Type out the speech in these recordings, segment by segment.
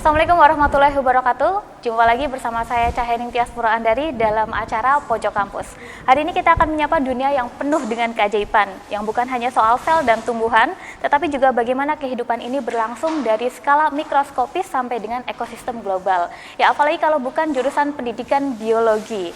Assalamualaikum warahmatullahi wabarakatuh. Jumpa lagi bersama saya Cahening Tias Purandari dalam acara Pojok Kampus. Hari ini kita akan menyapa dunia yang penuh dengan keajaiban, yang bukan hanya soal sel dan tumbuhan, tetapi juga bagaimana kehidupan ini berlangsung dari skala mikroskopis sampai dengan ekosistem global. Ya, apalagi kalau bukan jurusan pendidikan biologi.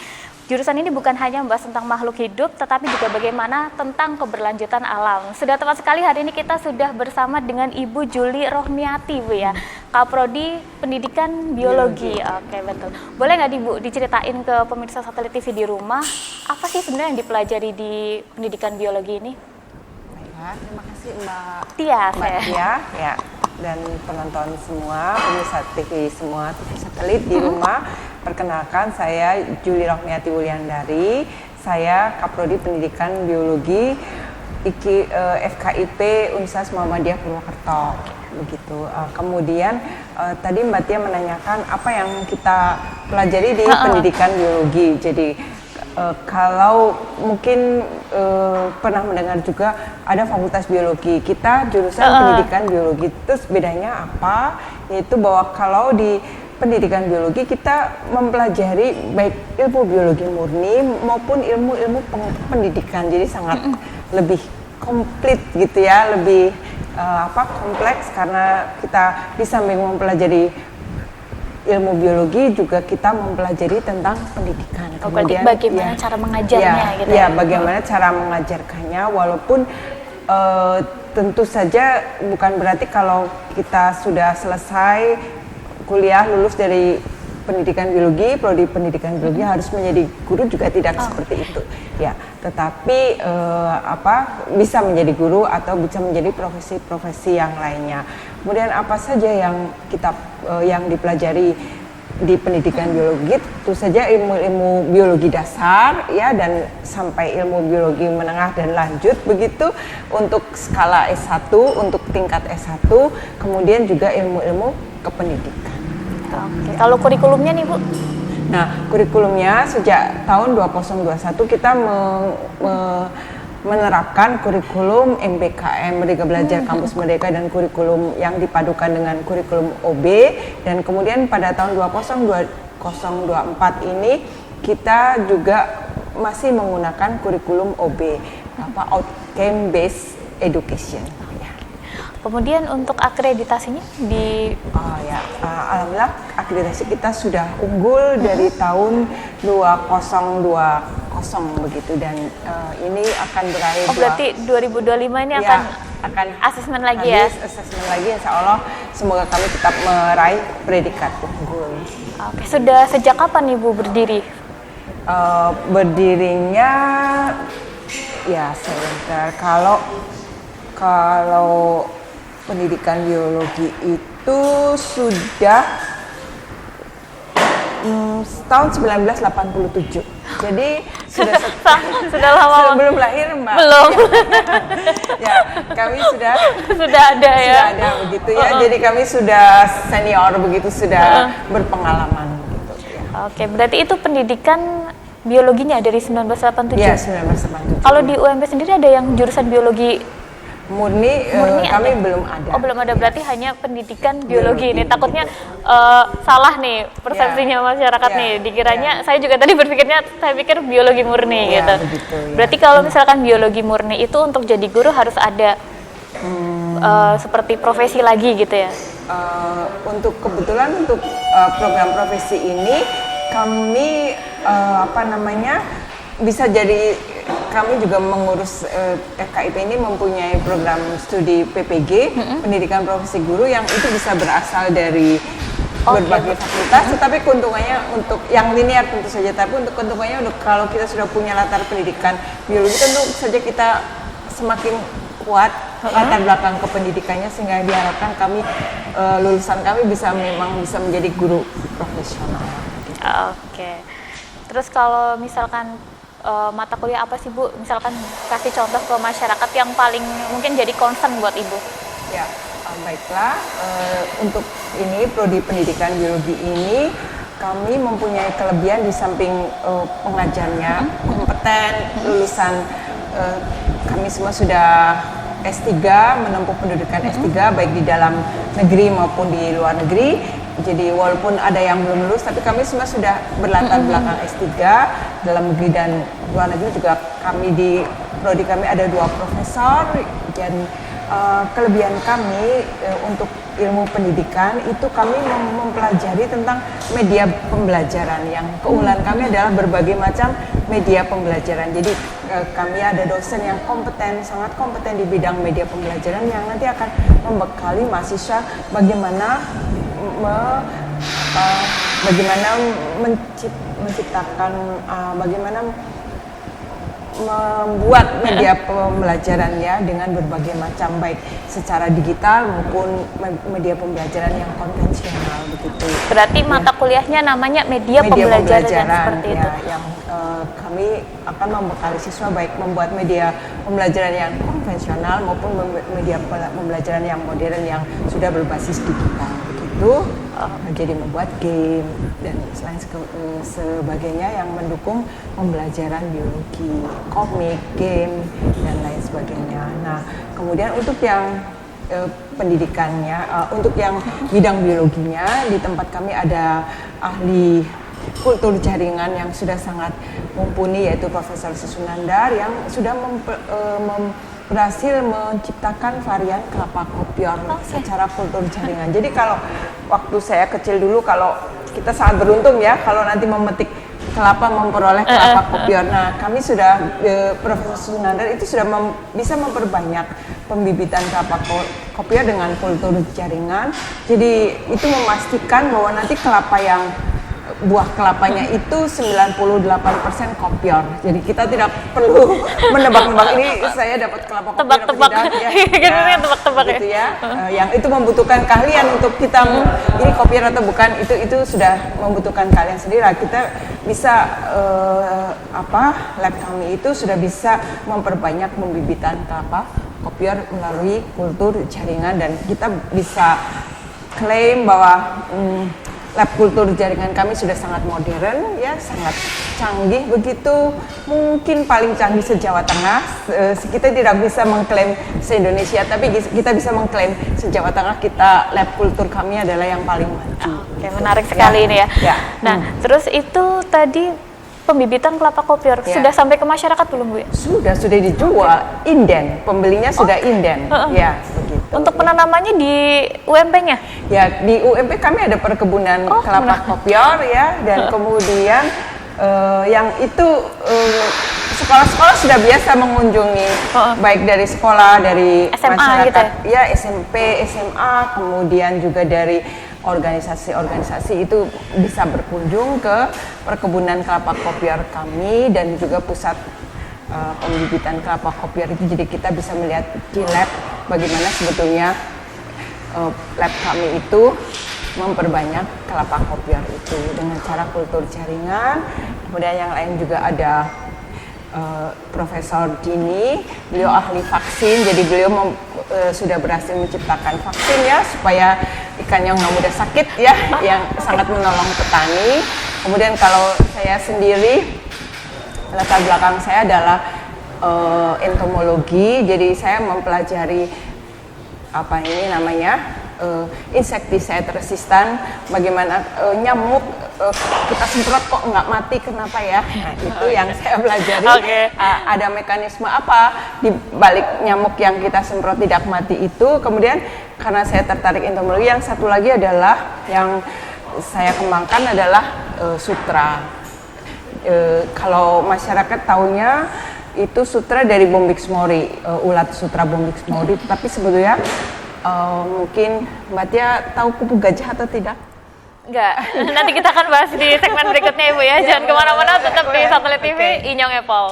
Jurusan ini bukan hanya membahas tentang makhluk hidup, tetapi juga bagaimana tentang keberlanjutan alam. Sudah tepat sekali hari ini kita sudah bersama dengan Ibu Juli Rohmiati, Bu ya, Kaprodi Pendidikan Biologi. Oke, betul. Boleh nggak Ibu diceritain ke pemirsa Satelit TV di rumah, apa sih sebenarnya yang dipelajari di pendidikan biologi ini? Baiklah, terima kasih Mbak Tias, Tia, ya, dan penonton semua, pemirsa TV semua, TV Satelit di rumah. Perkenalkan, saya Juli Rohmiati Wuliandari, saya Kaprodi Pendidikan Biologi FKIP Universitas Muhammadiyah Purwokerto. Begitu. Kemudian tadi Mbak Tia menanyakan apa yang kita pelajari di pendidikan biologi. Jadi kalau mungkin pernah mendengar juga ada fakultas biologi, kita jurusan pendidikan biologi. Terus bedanya apa? Yaitu bahwa kalau di pendidikan biologi kita mempelajari baik ilmu biologi murni maupun ilmu-ilmu pendidikan, jadi sangat lebih komplit gitu ya, lebih kompleks karena kita bisa mempelajari ilmu biologi juga kita mempelajari tentang pendidikan. Kemudian bagaimana cara mengajarnya gitu. Ya, bagaimana cara mengajarkannya, walaupun tentu saja bukan berarti kalau kita sudah selesai kuliah lulus dari pendidikan biologi, prodi pendidikan biologi harus menjadi guru, juga tidak seperti itu. Ya, tetapi bisa menjadi guru atau bisa menjadi profesi-profesi yang lainnya. Kemudian apa saja yang kita yang dipelajari di pendidikan biologi? Tentu saja ilmu-ilmu biologi dasar ya, dan sampai ilmu biologi menengah dan lanjut begitu untuk skala S1, untuk tingkat S1, kemudian juga ilmu-ilmu kependidikan. Oke. Kalau kurikulumnya nih Bu? Nah, kurikulumnya sejak tahun 2021 kita menerapkan kurikulum MBKM, Merdeka Belajar Kampus Merdeka, dan kurikulum yang dipadukan dengan kurikulum OB, dan kemudian pada tahun 2024 ini kita juga masih menggunakan kurikulum OB, outcome based education. Kemudian untuk akreditasinya alhamdulillah akreditasi kita sudah unggul dari tahun 2020 begitu, dan ini akan berakhir. Berarti 2025 ini akan asesmen lagi ya? Asesmen lagi, insya Allah semoga kami tetap meraih predikat unggul. Oke, sudah sejak kapan Ibu berdiri? Berdirinya ya sebentar, kalau pendidikan biologi itu sudah tahun 1987. Jadi sudah lama. Belum lahir Mbak. Belum. Ya, kami sudah ada ya. Sudah ada begitu ya. Jadi kami sudah senior begitu, sudah berpengalaman gitu ya. Oke, berarti itu pendidikan biologinya dari 1987. Ya, 1987. Kalau di UMP sendiri ada yang jurusan biologi murni kami belum ada. Belum ada, berarti hanya pendidikan biologi ini. Takutnya salah nih persepsinya masyarakat nih. Dikiranya saya juga tadi saya pikir biologi murni gitu. Begitu, ya. Berarti kalau misalkan biologi murni itu untuk jadi guru harus ada seperti profesi lagi gitu ya. Untuk kebetulan untuk program profesi ini kami bisa jadi, kami juga mengurus FKIP ini mempunyai program studi PPG, pendidikan profesi guru, yang itu bisa berasal dari berbagai fakultas, tetapi keuntungannya untuk yang linear tentu saja, tapi untuk keuntungannya kalau kita sudah punya latar pendidikan biologi tentu saja kita semakin kuat latar belakang kependidikannya, sehingga diharapkan kami lulusan kami bisa menjadi guru profesional. Oke. Terus kalau misalkan mata kuliah apa sih Bu? Misalkan kasih contoh ke masyarakat yang paling mungkin jadi concern buat Ibu. Ya, baiklah. Untuk ini prodi pendidikan biologi ini kami mempunyai kelebihan di samping pengajarnya kompeten, lulusan kami semua sudah S3, menempuh pendidikan S3 baik di dalam negeri maupun di luar negeri. Jadi walaupun ada yang belum lulus, tapi kami semua sudah berlatar belakang S3 dalam negeri dan luar negeri juga. Kami di prodi kami ada 2 profesor dan kelebihan kami untuk ilmu pendidikan itu kami mempelajari tentang media pembelajaran. Yang keunggulan kami adalah berbagai macam media pembelajaran. Jadi kami ada dosen yang kompeten, sangat kompeten di bidang media pembelajaran yang nanti akan membekali mahasiswa bagaimana menciptakan, bagaimana membuat media pembelajaran ya dengan berbagai macam, baik secara digital maupun media pembelajaran yang konvensional begitu. Berarti mata kuliahnya namanya media pembelajaran seperti itu. Yang kami akan membekali siswa baik membuat media pembelajaran yang konvensional maupun media pembelajaran yang modern yang sudah berbasis digital begitu. Jadi membuat game dan selain sebagainya yang mendukung pembelajaran biologi, komik, game dan lain sebagainya. Nah, kemudian untuk yang pendidikannya, untuk yang bidang biologinya di tempat kami ada ahli kultur jaringan yang sudah sangat mumpuni, yaitu Profesor Susunandar yang sudah berhasil menciptakan varian kelapa kopior secara kultur jaringan. Jadi kalau waktu saya kecil dulu, kalau kita sangat beruntung ya kalau nanti memetik kelapa memperoleh kelapa kopior. Nah, kami sudah Profesor Susunandar itu sudah bisa memperbanyak pembibitan kelapa kopior dengan kultur jaringan. Jadi itu memastikan bahwa nanti kelapa yang buah kelapanya itu 98% kopior. Jadi kita tidak perlu menebak-nebak ini saya dapat kelapa kopior atau tidak ya. Tebak-tebak gitu ya. Yang itu membutuhkan keahlian untuk kita ini kopior atau bukan, itu sudah membutuhkan keahlian sendiri. Kita bisa lab kami itu sudah bisa memperbanyak pembibitan kelapa kopior melalui kultur jaringan dan kita bisa klaim bahwa lab kultur jaringan kami sudah sangat modern ya, sangat canggih begitu, mungkin paling canggih se-Jawa Tengah. Kita tidak bisa mengklaim se-Indonesia, tapi kita bisa mengklaim se-Jawa Tengah kita lab kultur kami adalah yang paling maju. Oke, menarik sekali ini ya. Nah, terus itu tadi pembibitan kelapa kopior sudah sampai ke masyarakat belum Bu? Sudah dijual, inden, pembelinya sudah inden. Ya, begitu. Untuk penanamannya di UMP-nya? Ya, di UMP kami ada perkebunan kelapa kopior ya, dan kemudian yang itu sekolah-sekolah sudah biasa mengunjungi, baik dari sekolah, dari SMA masyarakat, gitu ya SMP, SMA, kemudian juga dari organisasi-organisasi itu bisa berkunjung ke perkebunan kelapa kopior kami dan juga pusat pembibitan kelapa kopior itu. Jadi kita bisa melihat di lab bagaimana sebetulnya lab kami itu memperbanyak kelapa kopior itu dengan cara kultur jaringan. Kemudian yang lain juga ada Profesor Dini, beliau ahli vaksin, jadi beliau sudah berhasil menciptakan vaksin ya supaya ikan yang nggak mudah sakit ya, yang sangat menolong petani. Kemudian kalau saya sendiri, latar belakang saya adalah entomologi, jadi saya mempelajari apa ini namanya insecticide resistant, bagaimana nyamuk kita semprot kok nggak mati, kenapa ya? Nah, itu yang saya pelajari. Ada mekanisme apa di balik nyamuk yang kita semprot tidak mati itu. Kemudian karena saya tertarik entomologi, yang satu lagi adalah yang saya kembangkan adalah sutra. Kalau masyarakat taunya itu sutra dari Bombyx mori, ulat sutra Bombyx mori, tapi sebetulnya mungkin Mbak Tia tahu kupu gajah atau tidak? Enggak, nanti kita akan bahas di segmen berikutnya Ibu ya. Jangan kemana-mana, tetap di Satelit TV, Inyong Apple.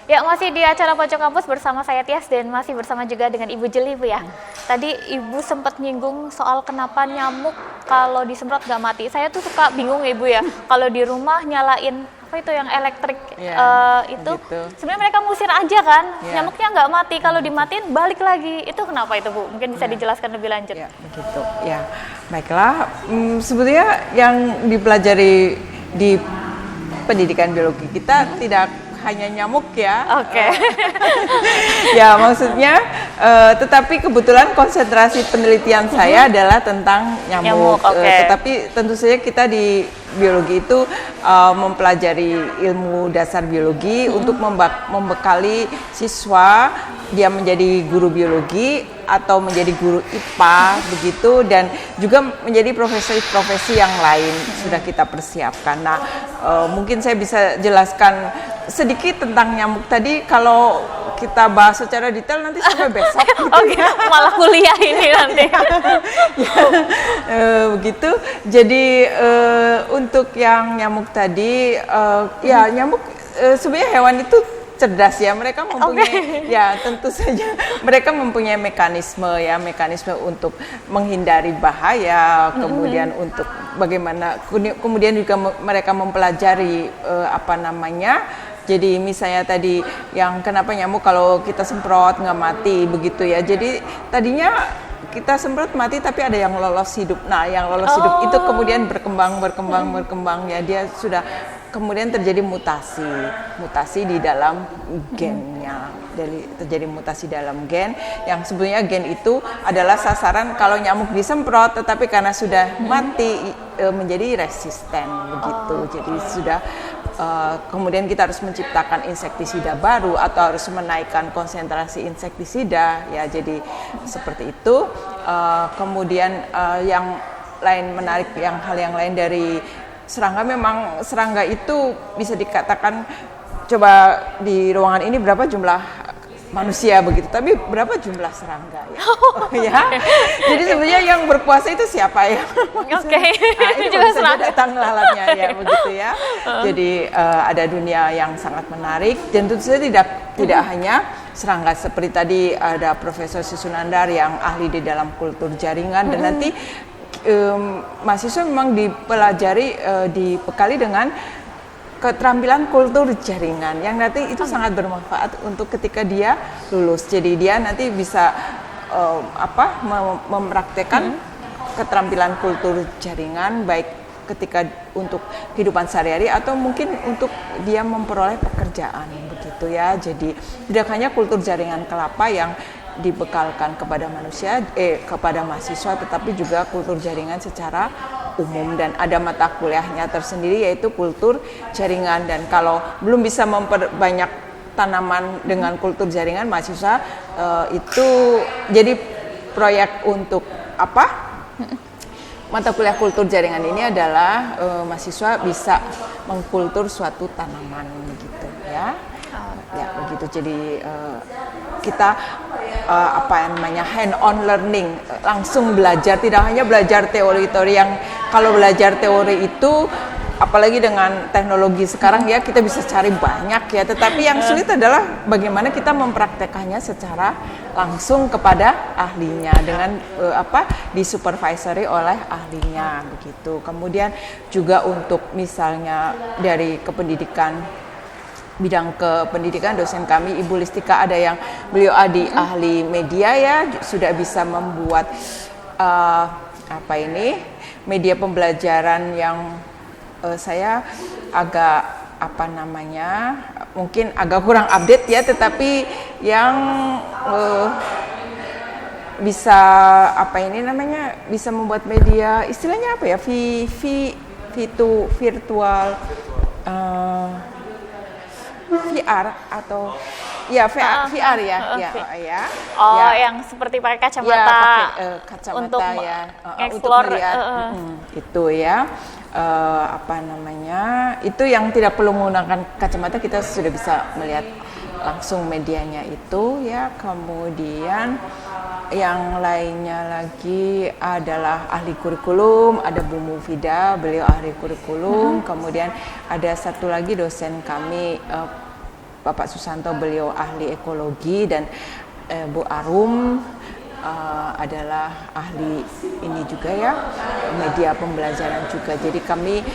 Ya, masih di acara Pojok Kampus bersama saya Tias dan masih bersama juga dengan Ibu Jeli Bu ya. Tadi Ibu sempat nyinggung soal kenapa nyamuk kalau disemprot nggak mati. Saya tuh suka bingung ya Ibu ya, kalau di rumah nyalain apa itu yang elektrik itu gitu. Sebenarnya mereka musir aja kan, nyamuknya nggak mati, kalau dimatiin balik lagi. Itu kenapa itu Bu? Mungkin bisa dijelaskan lebih lanjut. Ya, begitu. Ya, baiklah. Sebetulnya yang dipelajari di pendidikan biologi kita tidak hanya nyamuk ya. Oke. Ya maksudnya, tetapi kebetulan konsentrasi penelitian saya adalah tentang nyamuk. Tetapi tentu saja kita di biologi itu mempelajari ilmu dasar biologi untuk membekali siswa dia menjadi guru biologi atau menjadi guru IPA begitu, dan juga menjadi profesi-profesi yang lain sudah kita persiapkan. Nah, mungkin saya bisa jelaskan sedikit tentang nyamuk tadi. Kalau kita bahas secara detail nanti sampai besok gitu. Malah kuliah ini nanti. Begitu. Jadi untuk yang nyamuk tadi, ya nyamuk sebenarnya hewan itu cerdas ya, mereka mempunyai ya tentu saja mereka mempunyai mekanisme untuk menghindari bahaya, kemudian untuk bagaimana, kemudian juga mereka mempelajari jadi misalnya tadi yang kenapa nyamuk kalau kita semprot nggak mati begitu ya, jadi tadinya kita semprot mati tapi ada yang lolos hidup. Nah, yang lolos hidup itu kemudian berkembang ya, dia sudah kemudian terjadi mutasi di dalam gennya. Terjadi mutasi dalam gen yang sebenarnya gen itu adalah sasaran kalau nyamuk disemprot, tetapi karena sudah mati menjadi resisten begitu. Jadi sudah kemudian kita harus menciptakan insektisida baru atau harus menaikkan konsentrasi insektisida ya, jadi seperti itu. Kemudian yang lain menarik, hal yang lain dari serangga, memang serangga itu bisa dikatakan, coba di ruangan ini berapa jumlah manusia begitu, tapi berapa jumlah serangga ya? Ya. Jadi sebenarnya yang berkuasa itu siapa ya? Itu juga serangga. Datang lalatnya ya begitu ya. Jadi ada dunia yang sangat menarik, dan tentu saja tidak hanya serangga, seperti tadi ada Profesor Sisunandar yang ahli di dalam kultur jaringan, dan nanti mahasiswa memang dibekali dengan keterampilan kultur jaringan yang nanti itu sangat bermanfaat untuk ketika dia lulus. Jadi dia nanti bisa mempraktekkan keterampilan kultur jaringan, baik ketika untuk kehidupan sehari-hari atau mungkin untuk dia memperoleh pekerjaan begitu ya. Jadi tidak hanya kultur jaringan kelapa yang dibekalkan kepada kepada mahasiswa, tetapi juga kultur jaringan secara umum, dan ada mata kuliahnya tersendiri yaitu kultur jaringan. Dan kalau belum bisa memperbanyak tanaman dengan kultur jaringan, mahasiswa itu jadi proyek untuk mata kuliah kultur jaringan ini adalah mahasiswa bisa mengkultur suatu tanaman gitu ya. Ya begitu. Jadi kita hand on learning, langsung belajar, tidak hanya belajar teori-teori yang kalau belajar teori itu apalagi dengan teknologi sekarang ya kita bisa cari banyak ya, tetapi yang sulit adalah bagaimana kita mempraktekannya secara langsung kepada ahlinya dengan disupervisori oleh ahlinya begitu. Kemudian juga untuk misalnya dari bidang kependidikan, dosen kami Ibu Listika ada yang beliau ahli media ya, sudah bisa membuat media pembelajaran yang saya agak mungkin agak kurang update ya, tetapi yang bisa bisa membuat media istilahnya virtual VR atau VR ya. Yang seperti pakai kacamata untuk melihat itu ya. Itu yang tidak perlu menggunakan kacamata, kita sudah bisa melihat langsung medianya itu ya. Kemudian yang lainnya lagi adalah ahli kurikulum, ada Bu Mufida, beliau ahli kurikulum. Kemudian ada satu lagi dosen kami, Bapak Susanto, beliau ahli ekologi, dan Bu Arum adalah ahli ini juga ya, media pembelajaran juga. Jadi kami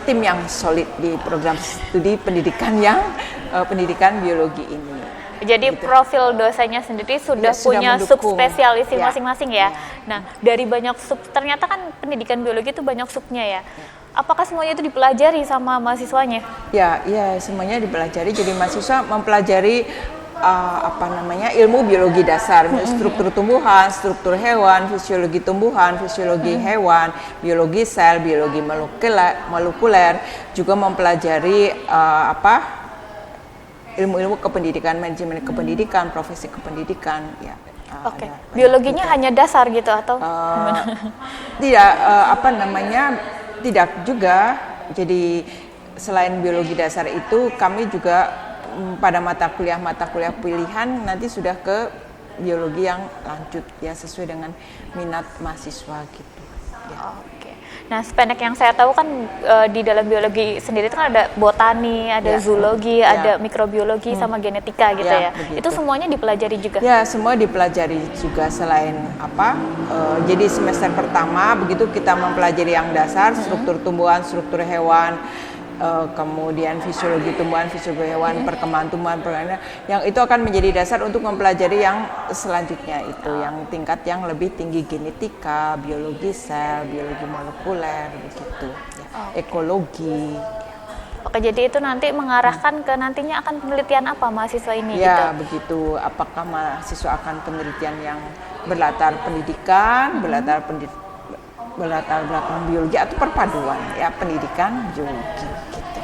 tim yang solid di program studi pendidikan pendidikan biologi ini. Jadi profil dosennya sendiri sudah punya mendukung. subspesialisasi Ya. masing-masing ya. Nah, dari banyak sub, ternyata kan pendidikan biologi itu banyak subnya ya. Apakah semuanya itu dipelajari sama mahasiswanya? Ya, semuanya dipelajari. Jadi mahasiswa mempelajari ilmu biologi dasar, struktur tumbuhan, struktur hewan, fisiologi tumbuhan, fisiologi hewan, biologi sel, biologi molekuler, juga mempelajari ilmu-ilmu kependidikan, manajemen kependidikan, profesi kependidikan, ya. Oke. Biologinya hanya dasar gitu atau tidak tidak juga. Jadi selain biologi dasar itu kami juga pada mata kuliah pilihan nanti sudah ke biologi yang lanjut ya, sesuai dengan minat mahasiswa gitu ya. Oke. Nah, sependek yang saya tahu kan di dalam biologi sendiri itu kan ada botani, ada zoologi, ada mikrobiologi sama genetika gitu ya. Begitu. Itu semuanya dipelajari juga. Ya, semua dipelajari juga selain jadi semester pertama begitu kita mempelajari yang dasar, struktur tumbuhan, struktur hewan, kemudian fisiologi tumbuhan, fisiologi hewan, perkembangan tumbuhan, yang itu akan menjadi dasar untuk mempelajari yang selanjutnya itu, yang tingkat yang lebih tinggi, genetika, biologi sel, biologi molekuler, begitu, ya. Ekologi. Oke, jadi itu nanti mengarahkan ke nantinya akan penelitian apa mahasiswa ini Ya, gitu? begitu. Apakah mahasiswa akan penelitian yang berlatar pendidikan, berlatar belakang biologi atau perpaduan ya pendidikan biologi gitu.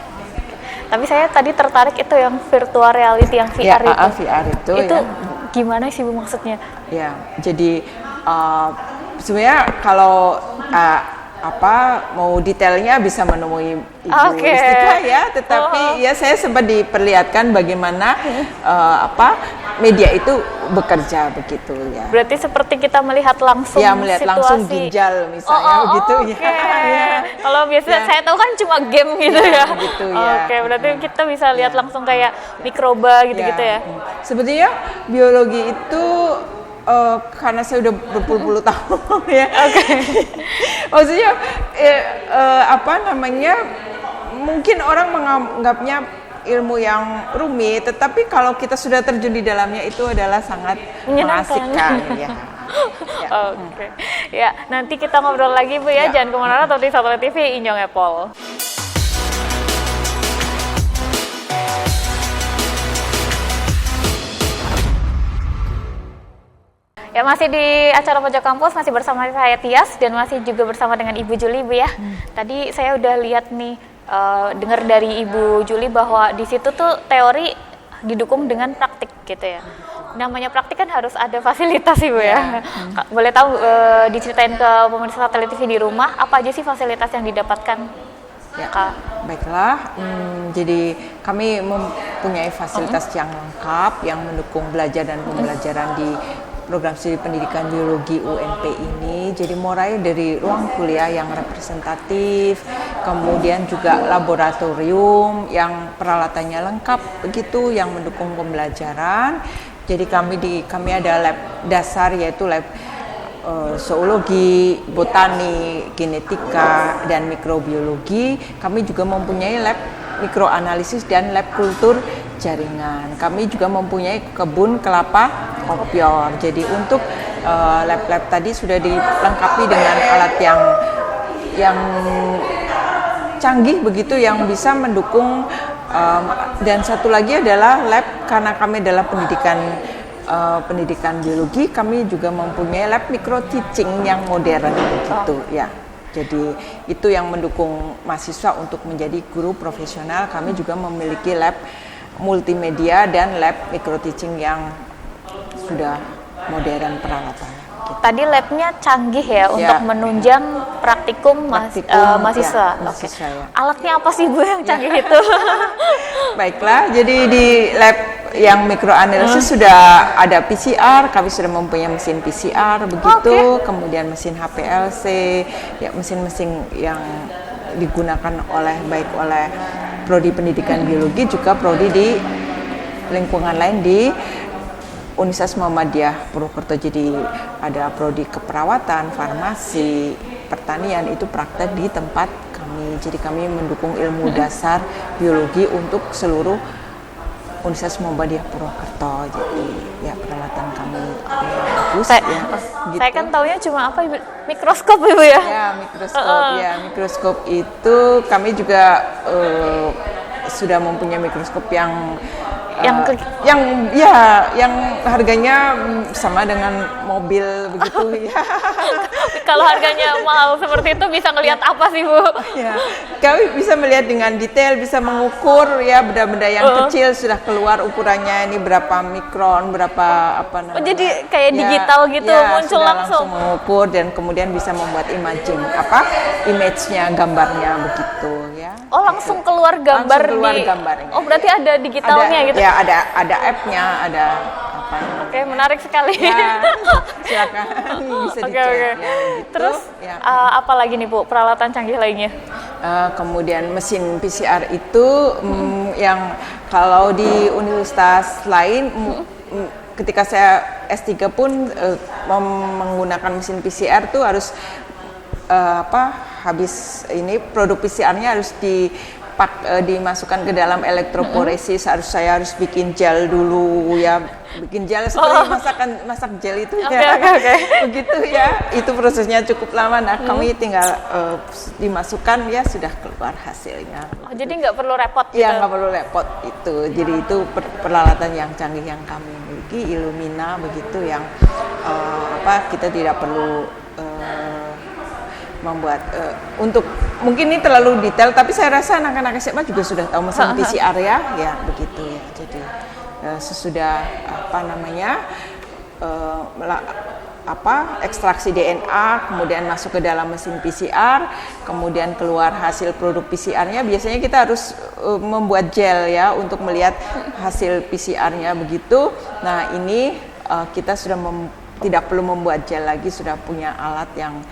Tapi saya tadi tertarik itu yang virtual reality yang VR itu. VR itu ya. Gimana sih Bu maksudnya? Ya, jadi sebenarnya kalau mau detailnya bisa menemui Ibu Istika ya, tetapi ya saya sempat diperlihatkan bagaimana media itu bekerja begitu ya. Berarti seperti kita melihat langsung melihat situasi. langsung ginjal misalnya begitu okay. ya. Kalau biasa saya tahu kan cuma game gitu ya. Gitu ya. Oke, berarti kita bisa lihat langsung kayak mikroba gitu-gitu ya. Sebetulnya biologi itu karena saya udah berpuluh-puluh tahun ya. Maksudnya mungkin orang menganggapnya ilmu yang rumit, tetapi kalau kita sudah terjun di dalamnya itu adalah sangat mengasihkan ya. Oke. Ya, nanti kita ngobrol lagi Bu ya. Jangan kemana-mana, tetap di Satelit TV Injong Epol. Ya, masih di acara Pojok Kampus, masih bersama saya Tias dan masih juga bersama dengan Ibu Juli Bu ya. Tadi saya udah lihat nih, dengar dari Ibu Juli bahwa di situ tuh teori didukung dengan praktik gitu ya. Namanya praktik kan harus ada fasilitas Ibu ya. Boleh tahu diceritain ke pemirsa Satelit TV di rumah apa aja sih fasilitas yang didapatkan? Ya, baiklah. Jadi kami mempunyai fasilitas yang lengkap yang mendukung belajar dan pembelajaran di program studi pendidikan biologi UNP ini. Jadi mulai dari ruang kuliah yang representatif, kemudian juga laboratorium yang peralatannya lengkap begitu yang mendukung pembelajaran. Jadi kami ada lab dasar yaitu lab zoologi, botani, genetika, dan mikrobiologi. Kami juga mempunyai lab mikroanalisis dan lab kultur jaringan. Kami juga mempunyai kebun kelapa kopior. Jadi untuk lab-lab tadi sudah dilengkapi dengan alat yang canggih begitu yang bisa mendukung, dan satu lagi adalah lab, karena kami adalah pendidikan biologi, kami juga mempunyai lab micro teaching yang modern gitu ya. Jadi itu yang mendukung mahasiswa untuk menjadi guru profesional. Kami juga memiliki lab multimedia dan lab micro teaching yang sudah modern peralatannya. Gitu. Tadi labnya canggih ya untuk menunjang praktikum mahasiswa. Mahasiswa ya. Alatnya apa sih Bu yang canggih itu? Baiklah, jadi di lab yang mikroanalisis sudah ada PCR, kami sudah mempunyai mesin PCR begitu, kemudian mesin HPLC, ya mesin-mesin yang digunakan baik oleh prodi pendidikan biologi juga prodi di lingkungan lain di Universitas Muhammadiyah Purwokerto. Jadi ada prodi keperawatan, farmasi, pertanian, itu praktek di tempat kami. Jadi kami mendukung ilmu dasar biologi untuk seluruh Universitas Muhammadiyah Purwokerto. Jadi ya peralatan kami bagus Saya, ya. Gitu. saya kan taunya cuma apa Ibu? Mikroskop Ibu ya? Ya mikroskop, ya mikroskop itu kami juga sudah mempunyai mikroskop yang yang harganya sama dengan mobil begitu ya. Kalau harganya mahal seperti itu bisa ngelihat apa sih Bu? Ya, kami bisa melihat dengan detail, bisa mengukur ya benda-benda yang kecil sudah keluar ukurannya ini berapa mikron, berapa apa namanya. Oh, jadi kayak digital gitu muncul sudah langsung mengukur dan kemudian bisa membuat image-nya, gambarnya begitu ya. Oh, langsung keluar gambar langsung keluar di gambarnya. Oh, berarti ada digitalnya ada, gitu. Ya, ada app-nya, ada apa. Oke, menarik sekali. Ya, silakan bisa dicek. Oke. Ya, gitu. Terus ya. apa lagi nih Bu, peralatan canggih lainnya? Kemudian mesin PCR itu yang kalau di universitas lain ketika saya S3 pun menggunakan mesin PCR tuh harus habis ini produk PCR-nya harus dimasukkan ke dalam elektroporesis. Saya harus bikin gel dulu ya, bikin gel seperti masak gel itu ya. Okay. Begitu ya, itu prosesnya cukup lama. Nah kami tinggal dimasukkan ya sudah keluar hasilnya. Oh, jadi nggak perlu repot gitu? Ya nggak perlu repot itu. Jadi itu peralatan yang canggih yang kami miliki, Illumina begitu yang kita tidak perlu membuat untuk mungkin ini terlalu detail, tapi saya rasa anak-anak SMA juga sudah tahu mesin PCR ya begitu ya. Jadi sesudah ekstraksi DNA kemudian masuk ke dalam mesin PCR, kemudian keluar hasil produk PCR-nya, biasanya kita harus membuat gel ya untuk melihat hasil PCR-nya begitu. Nah ini kita sudah tidak perlu membuat gel lagi, sudah punya alat yang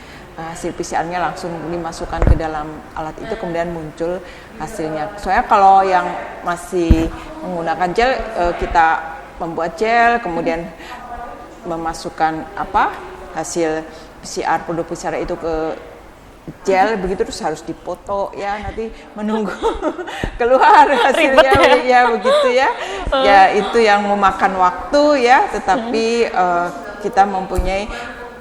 hasil PCR-nya langsung dimasukkan ke dalam alat itu, kemudian muncul hasilnya. Soalnya kalau yang masih menggunakan gel, kita membuat gel, kemudian memasukkan hasil PCR, produk PCR itu ke gel, begitu terus harus dipoto ya, nanti menunggu keluar hasilnya ya begitu ya. Ya itu yang memakan waktu ya, tetapi kita mempunyai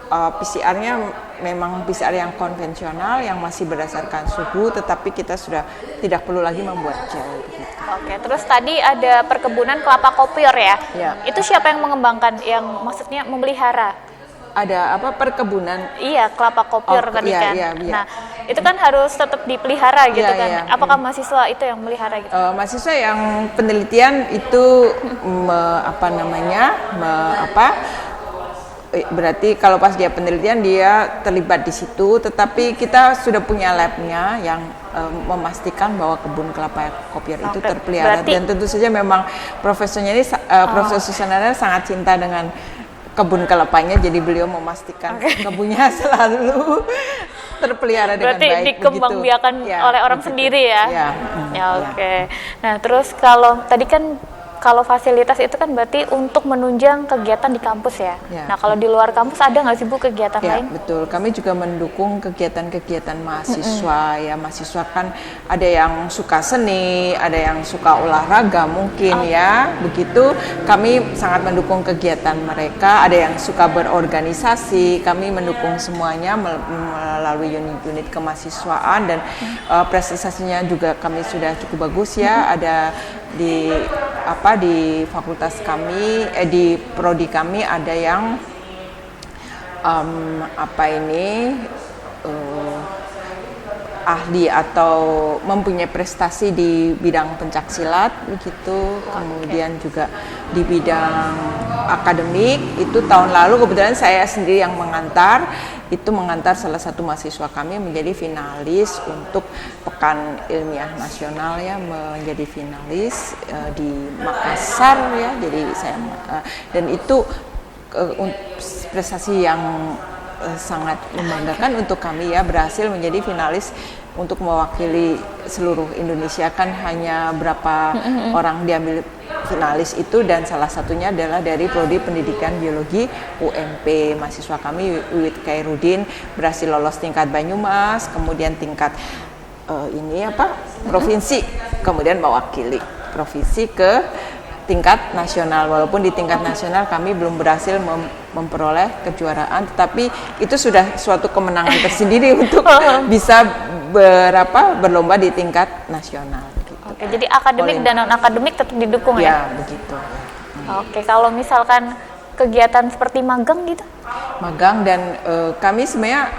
PCR-nya memang PCR yang konvensional yang masih berdasarkan suhu, tetapi kita sudah tidak perlu lagi membuat gel begitu. Oke, terus tadi ada perkebunan kelapa kopior ya? Ya. Itu siapa yang mengembangkan? Yang maksudnya memelihara? Ada perkebunan? Iya, kelapa kopior tadi kan. Iya. Nah, itu kan harus tetap dipelihara gitu kan. Iya. Apakah mahasiswa itu yang melihara gitu? Mahasiswa yang penelitian itu berarti kalau pas dia penelitian dia terlibat di situ, tetapi kita sudah punya labnya yang memastikan bahwa kebun kelapa kopior itu terpelihara. Dan tentu saja memang profesornya ini Profesor Susanana sangat cinta dengan kebun kelapanya, jadi beliau memastikan kebunnya selalu terpelihara dengan baik. Berarti dikembangbiakan oleh orang sendiri ya? Oke. Nah terus kalau tadi kan kalau fasilitas itu kan berarti untuk menunjang kegiatan di kampus ya. Nah kalau di luar kampus ada nggak sih Bu kegiatan lain? Betul, kami juga mendukung kegiatan-kegiatan mahasiswa ya. Mahasiswa kan ada yang suka seni, ada yang suka olahraga mungkin ya. Begitu kami sangat mendukung kegiatan mereka. Ada yang suka berorganisasi, kami mendukung semuanya melalui unit-unit kemahasiswaan, dan prestasinya juga kami sudah cukup bagus ya. Ada di fakultas kami, di prodi kami ada yang ahli atau mempunyai prestasi di bidang pencak silat begitu. Kemudian juga di bidang akademik itu tahun lalu kebetulan saya sendiri yang mengantar salah satu mahasiswa kami menjadi finalis untuk Pekan Ilmiah Nasional ya, menjadi finalis di Makassar ya. Jadi saya dan itu prestasi yang sangat membanggakan untuk kami ya, berhasil menjadi finalis untuk mewakili seluruh Indonesia. Kan hanya berapa orang diambil finalis itu, dan salah satunya adalah dari Prodi Pendidikan Biologi UMP. Mahasiswa kami Wiwit Khairudin berhasil lolos tingkat Banyumas, kemudian tingkat provinsi, kemudian mewakili provinsi ke tingkat nasional, walaupun di tingkat nasional kami belum berhasil memperoleh kejuaraan, tetapi itu sudah suatu kemenangan tersendiri untuk bisa berlomba di tingkat nasional. Gitu. Oke, jadi akademik dan non akademik tetap didukung ya? Ya, begitu. Oke, kalau misalkan kegiatan seperti magang gitu? Magang dan kami sebenarnya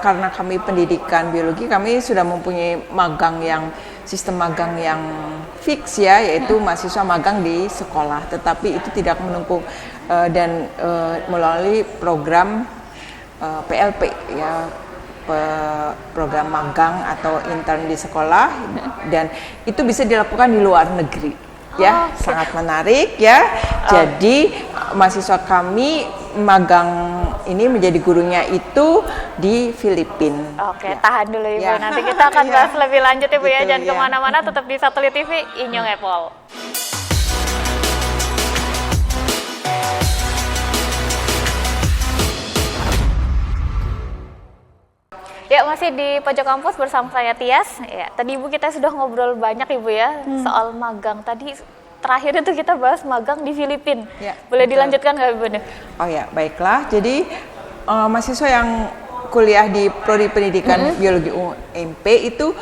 karena kami pendidikan biologi, kami sudah mempunyai sistem magang yang fix ya, yaitu mahasiswa magang di sekolah, tetapi itu tidak menunggu dan melalui program PLP ya, program magang atau intern di sekolah, dan itu bisa dilakukan di luar negeri ya. Sangat menarik ya. Jadi mahasiswa kami magang ini menjadi gurunya itu di Filipina. Oke, tahan dulu Ibu. Nanti kita akan bahas lebih lanjut Ibu ya. Jangan kemana-mana, tetap di Satelit TV Inyong Epol. Ya, masih di pojok kampus bersama saya Tias. Ya, tadi Ibu kita sudah ngobrol banyak Ibu ya soal magang. Tadi terakhir itu kita bahas magang di Filipina. Ya, boleh dilanjutkan nggak Ibu? Oh ya, baiklah. Jadi mahasiswa yang kuliah di Prodi Pendidikan Biologi UMP itu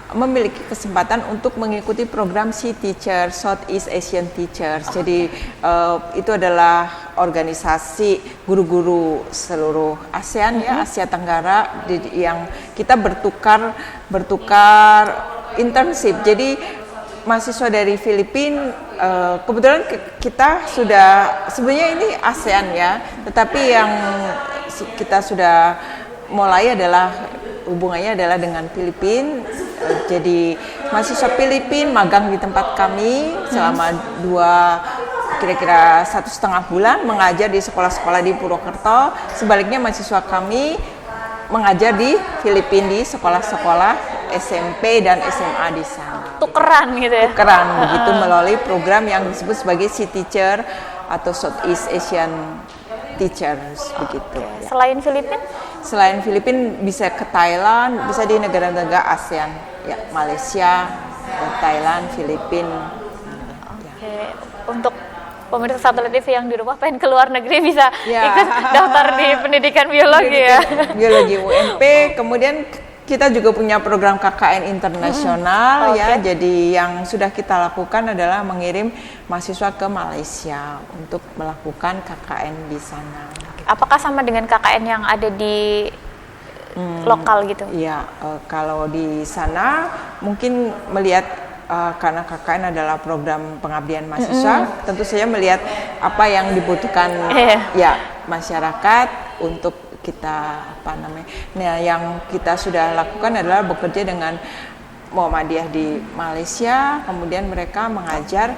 memiliki kesempatan untuk mengikuti program Sea Teacher, Southeast Asian Teachers. Jadi itu adalah organisasi guru-guru seluruh ASEAN ya, Asia Tenggara, yang kita bertukar internship. Jadi mahasiswa dari Filipina, kebetulan kita sudah, sebenarnya ini ASEAN ya, tetapi yang kita sudah mulai adalah hubungannya adalah dengan Filipina. Jadi mahasiswa Filipina magang di tempat kami selama kira-kira 1,5 bulan, mengajar di sekolah-sekolah di Purwokerto. Sebaliknya mahasiswa kami mengajar di Filipina di sekolah-sekolah SMP dan SMA di sana. Tukeran gitu ya? Tukeran begitu, melalui program yang disebut sebagai Sea Teacher atau Southeast Asian Teachers begitu. Ya. Selain Filipina? Selain Filipina bisa ke Thailand, bisa di negara-negara ASEAN, ya, Malaysia, Thailand, Filipina. Oke, untuk pemirsa Satelit TV yang di rumah pengen ke luar negeri bisa ikut daftar di pendidikan biologi ya. Biologi UMP, kemudian kita juga punya program KKN internasional ya. Jadi yang sudah kita lakukan adalah mengirim mahasiswa ke Malaysia untuk melakukan KKN di sana. Apakah sama dengan KKN yang ada di lokal gitu? Iya, kalau di sana mungkin melihat karena KKN adalah program pengabdian mahasiswa, tentu saja melihat apa yang dibutuhkan ya masyarakat untuk kita Nah, yang kita sudah lakukan adalah bekerja dengan Muhammadiyah di Malaysia, kemudian mereka mengajar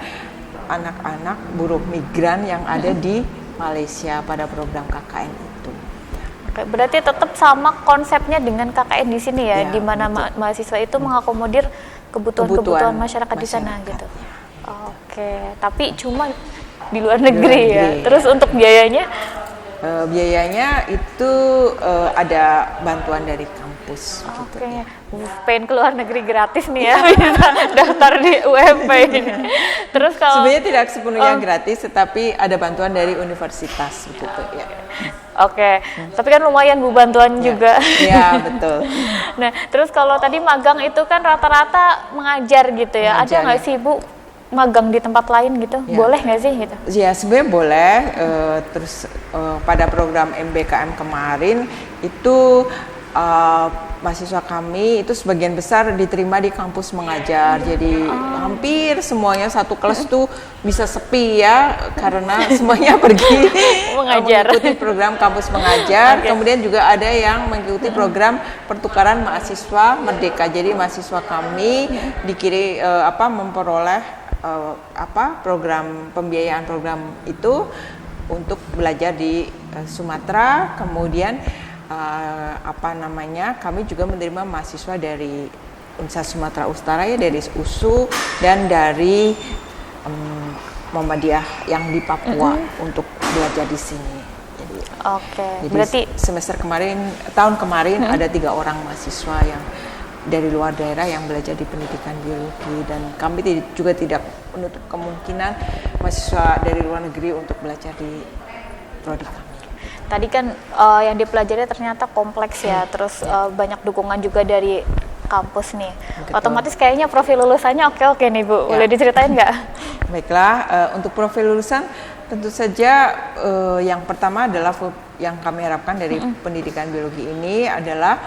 anak-anak buruh migran yang ada di Malaysia pada program KKN itu. Oke, berarti tetap sama konsepnya dengan KKN di sini ya, di mana mahasiswa itu mengakomodir kebutuhan masyarakat di sana gitu. Oke, tapi cuma di luar negeri ya. Terus untuk biayanya? Biayanya itu ada bantuan dari kampus. Oke, pengen ke luar negeri gratis nih ya, bisa daftar di UMP ini. Terus kalau sebenarnya tidak sepenuhnya gratis, tetapi ada bantuan dari universitas begitu ya. Oke, tapi kan lumayan Bu bantuan juga. Iya, betul. Nah, terus kalau tadi magang itu kan rata-rata mengajar gitu ya. Ada nggak sih Bu magang di tempat lain gitu? Boleh nggak sih gitu? Ya, sebenarnya boleh. Terus pada program MBKM kemarin itu mahasiswa kami itu sebagian besar diterima di kampus mengajar. Jadi hampir semuanya satu kelas tuh bisa sepi ya, karena semuanya pergi mengajar. Mengikuti program kampus mengajar. Kemudian juga ada yang mengikuti program pertukaran mahasiswa merdeka. Jadi mahasiswa kami memperoleh program pembiayaan program itu untuk belajar di Sumatera. Kemudian kami juga menerima mahasiswa dari Universitas Sumatera Utara ya, dari USU dan dari Muhammadiyah yang di Papua untuk belajar di sini. Jadi berarti tahun kemarin ada 3 orang mahasiswa yang dari luar daerah yang belajar di pendidikan biologi, dan kami juga tidak menutup kemungkinan mahasiswa dari luar negeri untuk belajar di prodi kami. Tadi kan yang dipelajari ternyata kompleks ya, terus banyak dukungan juga dari kampus nih. Betul. Otomatis kayaknya profil lulusannya oke nih Bu, boleh diceritain nggak? Baiklah, untuk profil lulusan tentu saja yang pertama adalah yang kami harapkan dari pendidikan biologi ini adalah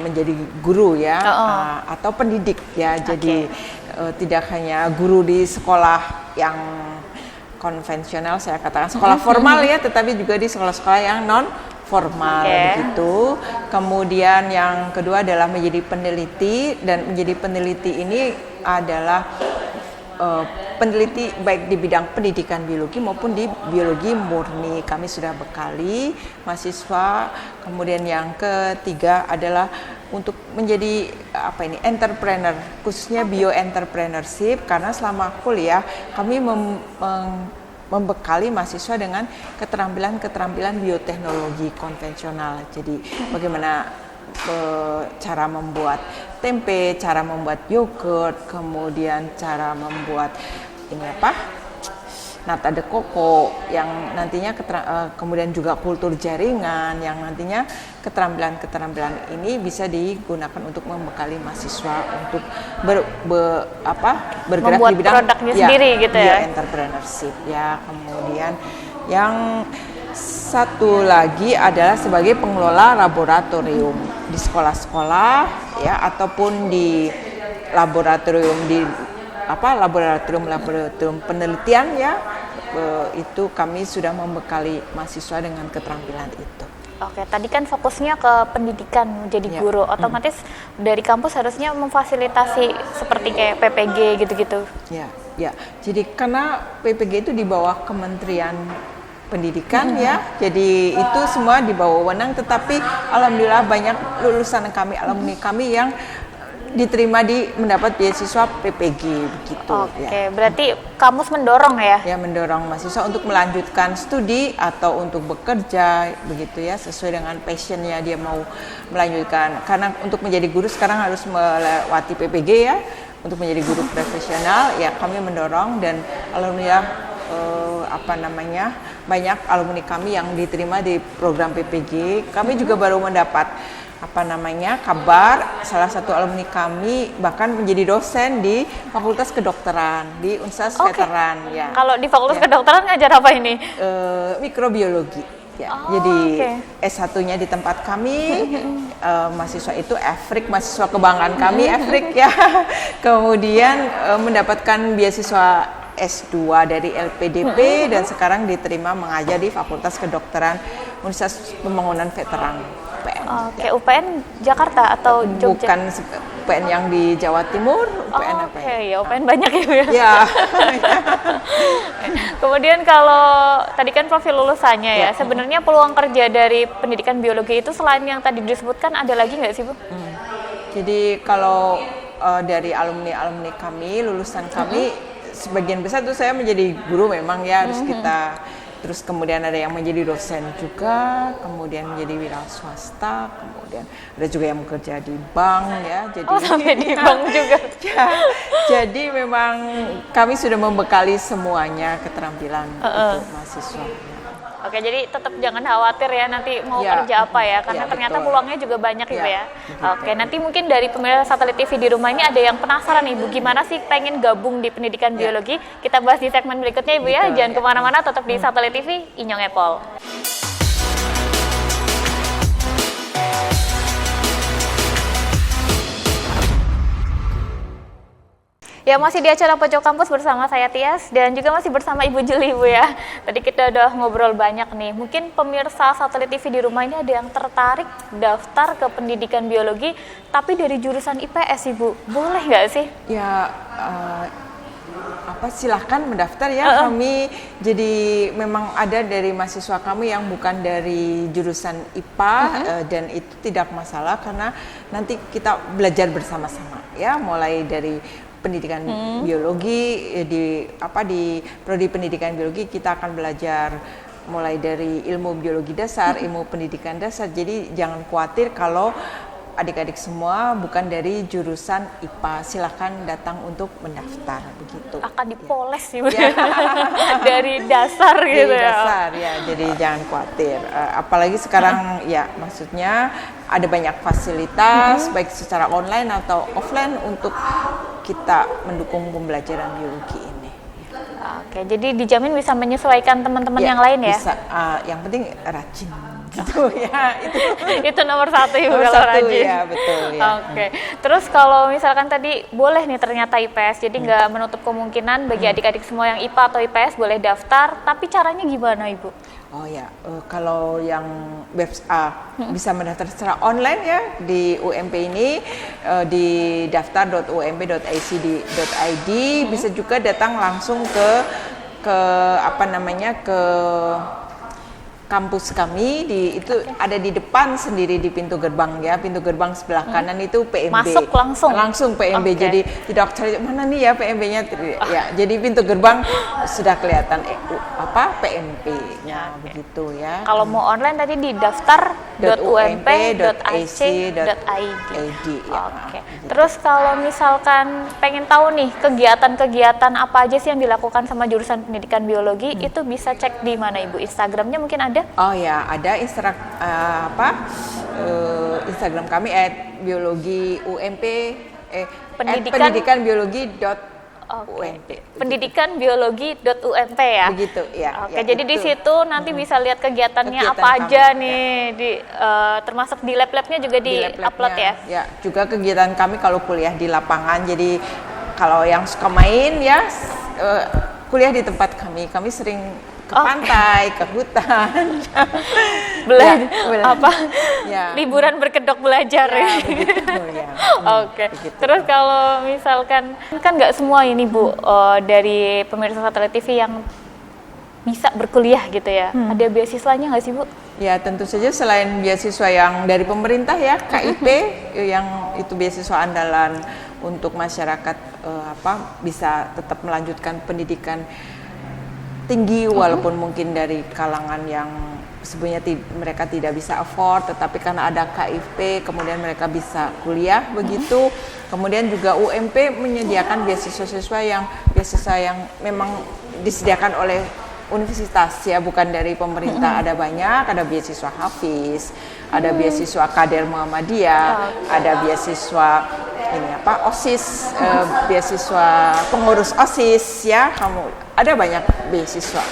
menjadi guru ya, atau pendidik ya. Jadi tidak hanya guru di sekolah yang konvensional, saya katakan sekolah formal ya, tetapi juga di sekolah-sekolah yang non formal begitu. Kemudian yang kedua adalah menjadi peneliti, dan menjadi peneliti ini adalah peneliti baik di bidang pendidikan biologi maupun di biologi murni. Kami sudah bekali mahasiswa. Kemudian yang ketiga adalah untuk menjadi entrepreneur, khususnya bioentrepreneurship, karena selama kuliah kami membekali mahasiswa dengan keterampilan bioteknologi konvensional. Jadi bagaimana cara membuat tempe, cara membuat yogurt, kemudian cara membuat nata de coco, yang nantinya kemudian juga kultur jaringan, yang nantinya keterampilan ini bisa digunakan untuk membekali mahasiswa untuk bergerak membuat di bidang produknya sendiri gitu ya. Entrepreneurship ya. Kemudian yang satu lagi adalah sebagai pengelola laboratorium di sekolah-sekolah ya, ataupun di laboratorium laboratorium penelitian ya. Itu kami sudah membekali mahasiswa dengan keterampilan itu. Oke, tadi kan fokusnya ke pendidikan menjadi guru, otomatis dari kampus harusnya memfasilitasi seperti kayak PPG gitu-gitu. Ya. Jadi karena PPG itu di bawah Kementerian Pendidikan ya, jadi itu semua di bawah wewenang, tetapi alhamdulillah banyak lulusan kami, alumni kami yang diterima mendapat beasiswa PPG begitu. Oke, berarti kampus mendorong ya? Ya, mendorong mahasiswa untuk melanjutkan studi atau untuk bekerja begitu ya, sesuai dengan passionnya dia mau melanjutkan. Karena untuk menjadi guru sekarang harus melewati PPG ya, untuk menjadi guru profesional ya, kami mendorong, dan alhamdulillah banyak alumni kami yang diterima di program PPG. Kami juga baru mendapat kabar salah satu alumni kami bahkan menjadi dosen di Fakultas Kedokteran di Universitas Veteran ya. Kalau di Fakultas Kedokteran ngajar apa ini? Mikrobiologi ya. Jadi S1-nya di tempat kami, mahasiswa itu Efrik, mahasiswa kebanggaan kami Efrik ya. Kemudian mendapatkan beasiswa S2 dari LPDP dan sekarang diterima mengajar di Fakultas Kedokteran Universitas Pembangunan Veteran. Oke, UPN Jakarta atau Jogja? Bukan UPN yang di Jawa Timur, UPN ya UPN banyak ya. Ya. Kemudian kalau tadi kan profil lulusannya ya, sebenarnya peluang kerja dari pendidikan biologi itu selain yang tadi disebutkan ada lagi nggak sih Bu? Jadi kalau dari alumni kami, lulusan kami, sebagian besar tuh saya menjadi guru memang ya, harus kita. Terus kemudian ada yang menjadi dosen juga, kemudian menjadi wira swasta, kemudian ada juga yang bekerja di bank ya. Jadi sampai di bank juga. Jadi memang kami sudah membekali semuanya keterampilan untuk mahasiswa. Oke, jadi tetap jangan khawatir ya nanti mau kerja apa ya, karena ternyata peluangnya juga banyak gitu ya. Oke, nanti mungkin dari pemirsa Satelit TV di rumah ini ada yang penasaran Ibu, gimana sih pengen gabung di pendidikan biologi? Kita bahas di segmen berikutnya Ibu ya, jangan kemana-mana, tetap di Satelit TV, Inyong Epol. Ya, masih di acara Pojok Kampus bersama saya Tias dan juga masih bersama Ibu Juli Bu ya. Tadi kita udah ngobrol banyak nih. Mungkin pemirsa Satelit TV di rumah ini ada yang tertarik daftar ke pendidikan biologi tapi dari jurusan IPS Ibu. Boleh nggak sih? Ya, silahkan mendaftar ya. Kami jadi memang ada dari mahasiswa kami yang bukan dari jurusan IPA dan itu tidak masalah karena nanti kita belajar bersama-sama ya, mulai dari pendidikan biologi di prodi pendidikan biologi kita akan belajar mulai dari ilmu biologi dasar, ilmu pendidikan dasar. Jadi jangan khawatir kalau adik-adik semua bukan dari jurusan IPA, silakan datang untuk mendaftar begitu. Akan dipoles sih dari dasar gitu Dari ya. dasar ya, jadi jangan khawatir. Apalagi sekarang ya maksudnya ada banyak fasilitas baik secara online atau offline untuk kita mendukung pembelajaran biologi ini. Oke, jadi dijamin bisa menyesuaikan teman-teman yang lain ya? Bisa, yang penting rajin gitu ya. Itu nomor satu Ibu Nomor kalau satu, rajin. ya, betul, ya. Oke, terus kalau misalkan tadi boleh nih ternyata IPS, jadi nggak menutup kemungkinan bagi adik-adik semua yang IPA atau IPS boleh daftar, tapi caranya gimana Ibu? Oh ya, kalau yang bisa mendaftar secara online ya di UMP ini di daftar.ump.ac.id, bisa juga datang langsung ke kampus kami itu ada di depan sendiri di pintu gerbang ya, pintu gerbang sebelah kanan itu PMB. Masuk langsung PMB. Okay. Jadi tidak cari mana nih ya PMB-nya ya. Jadi pintu gerbang sudah kelihatan PMP-nya begitu ya. Kalau mau online tadi di daftar.ump.ac.id. Ya, Oke. Terus kalau misalkan pengen tahu nih kegiatan-kegiatan apa aja sih yang dilakukan sama jurusan pendidikan biologi, itu bisa cek di mana Ibu? Instagramnya mungkin ada? Oh ya, ada Instagram kami @biologi_ump pendidikan_biologi.ump. Pendidikan_biologi.ump ya. Begitu ya. Oke, jadi di situ nanti bisa lihat kegiatannya apa aja nih, termasuk di lab-labnya juga di upload ya. Ya, juga kegiatan kami kalau kuliah di lapangan. Jadi kalau yang suka main ya kuliah di tempat kami sering ke pantai, ke hutan, liburan berkedok belajar ya. Oke. Terus kalau misalkan kan nggak semua ini Bu dari pemirsa Satelit TV yang bisa berkuliah gitu ya, ada beasiswanya nggak sih Bu? Ya tentu saja selain beasiswa yang dari pemerintah ya, KIP yang itu beasiswa andalan untuk masyarakat bisa tetap melanjutkan pendidikan tinggi walaupun mungkin dari kalangan yang sebenarnya mereka tidak bisa afford, tetapi karena ada KIP kemudian mereka bisa kuliah begitu. Kemudian juga UMP menyediakan beasiswa yang memang disediakan oleh universitas ya, bukan dari pemerintah. Ada banyak, ada beasiswa Hafiz, ada beasiswa Kader Muhammadiyah, ada beasiswa OSIS, beasiswa pengurus OSIS ya, ada banyak beasiswa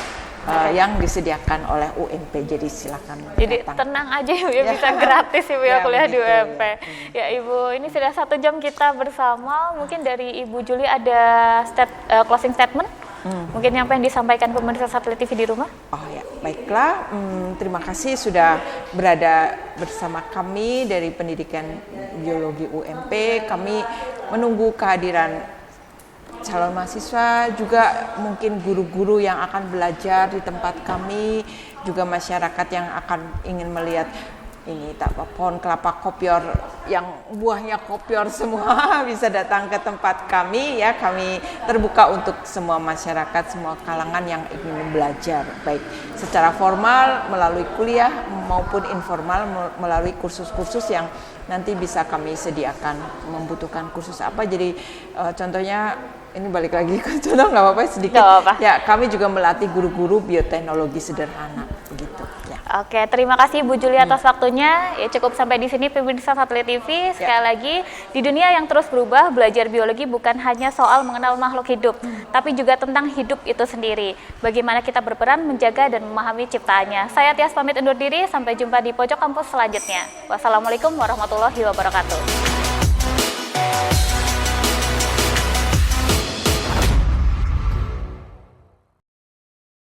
yang disediakan oleh UMP, jadi silakan. Jadi tenang aja Ibu ya, bisa gratis Ibu ya kuliah di UMP. Ya Ibu, ini sudah 1 jam kita bersama. Mungkin dari Ibu Juli ada closing statement? Mungkin yang pengen disampaikan pemirsa Satelit TV di rumah? Oh ya, baiklah. Terima kasih sudah berada bersama kami dari Pendidikan Biologi UMP. Kami menunggu kehadiran calon mahasiswa, juga mungkin guru-guru yang akan belajar di tempat kami, juga masyarakat yang akan ingin melihat pohon kelapa kopior yang buahnya kopior semua bisa datang ke tempat kami ya. Kami terbuka untuk semua masyarakat, semua kalangan yang ingin belajar, baik secara formal melalui kuliah maupun informal melalui kursus-kursus yang nanti bisa kami sediakan. Membutuhkan kursus apa, jadi contohnya ini balik lagi ke contoh, nggak apa-apa sedikit. Gak apa-apa. Ya, kami juga melatih guru-guru bioteknologi sederhana begitu. Ya. Oke, terima kasih Bu Juli atas waktunya. Ya, cukup sampai di sini pemirsa Satelit TV. Sekali lagi, di dunia yang terus berubah, belajar biologi bukan hanya soal mengenal makhluk hidup, tapi juga tentang hidup itu sendiri. Bagaimana kita berperan menjaga dan memahami ciptaannya. Saya Tias pamit undur diri, sampai jumpa di pojok kampus selanjutnya. Wassalamualaikum warahmatullahi wabarakatuh.